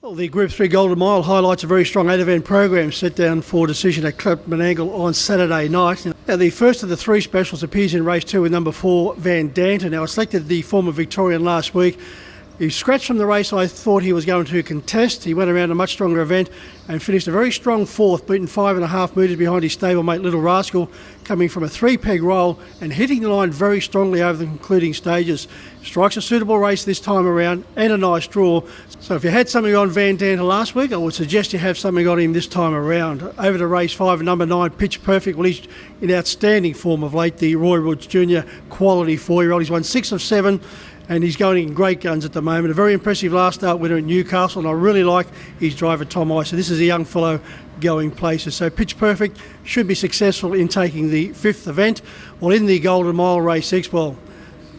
Well, the Group 3 Golden Mile highlights a very strong 8-event program set down for decision at Club Menangle on Saturday night. Now, the first of the three specials appears in race 2 with number 4, Van Danton. Now, I selected the former Victorian last week. He scratched from the race I thought he was going to contest. He went around a much stronger event and finished a very strong fourth, beaten 5.5 metres behind his stablemate Little Rascal, coming from a 3-peg roll and hitting the line very strongly over the concluding stages. Strikes a suitable race this time around and a nice draw. So if you had something on Van Danton last week, I would suggest you have something on him this time around. Over to race 5, number 9, Pitch Perfect. Well, he's in outstanding form of late, the Roy Woods Jr. quality 4-year-old. He's won 6 of 7. And he's going in great guns at the moment. A very impressive last start winner at Newcastle, and I really like his driver Tom Isa. This is a young fellow going places. So Pitch Perfect should be successful in taking the 5th event. Well, in the Golden Mile race 6, well,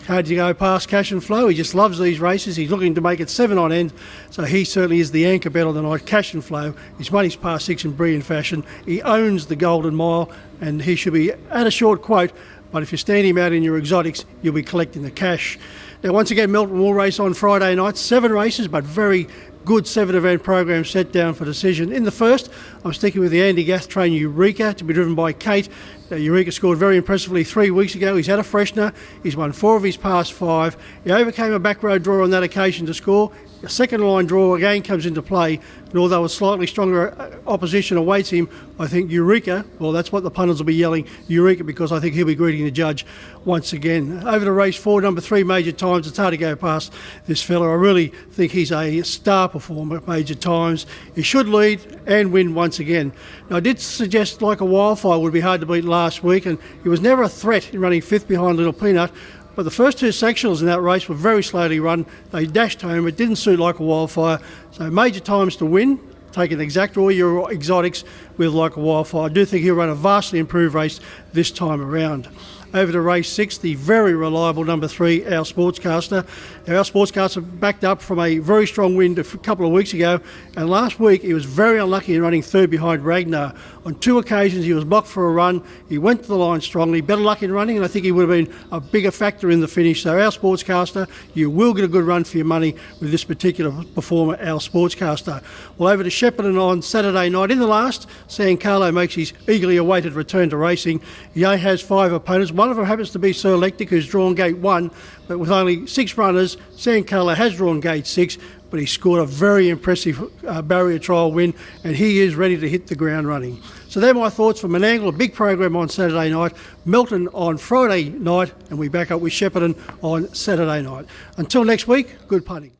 hard to go past Cash and Flow. He just loves these races. He's looking to make it 7 on end, so he certainly is the anchor bet on the night. Cash and Flow. He's won his past 6 in brilliant fashion. He owns the Golden Mile, and he should be at a short quote, but if you stand him out in your exotics, you'll be collecting the cash. Now, once again, Melton will race on Friday night. 7 races, but very good 7-event program set down for decision. In the first, I'm sticking with the Andy Gath train Eureka to be driven by Kate. Eureka scored very impressively 3 weeks ago. He's had a freshener. He's won 4 of his past 5. He overcame a back road draw on that occasion to score. A second line draw again comes into play, and although a slightly stronger opposition awaits him, I think Eureka, well, that's what the punters will be yelling, Eureka, because I think he'll be greeting the judge once again. Over to race 4, number 3, Major Times. It's hard to go past this fella. I really think he's a star performer at Major Times. He should lead and win once again. Now, I did suggest Like a Wildfire would be hard to beat last week, and he was never a threat in running 5th behind Little Peanut. But the first 2 sectionals in that race were very slowly run. They dashed home. It didn't suit Like a Wildfire. So Major Times to win. Take an exact all your exotics with Like a Wildfire. I do think he'll run a vastly improved race this time around. Over to race 6, the very reliable number 3, Our Sportscaster. Now, Our Sportscaster backed up from a very strong win a couple of weeks ago, and last week he was very unlucky in running 3rd behind Ragnar. On 2 occasions he was blocked for a run. He went to the line strongly, better luck in running, and I think he would have been a bigger factor in the finish. So Our Sportscaster, you will get a good run for your money with this particular performer, Our Sportscaster. Well, over to Shepparton on Saturday night. In the last, San Carlo makes his eagerly awaited return to racing. He has 5 opponents. One of them happens to be Sir Electric, who's drawn gate 1, but with only 6 runners, San Carlo has drawn gate 6, but he scored a very impressive barrier trial win, and he is ready to hit the ground running. So they're my thoughts for Menangle, a big program on Saturday night, Melton on Friday night, and we back up with Shepparton on Saturday night. Until next week, good punting.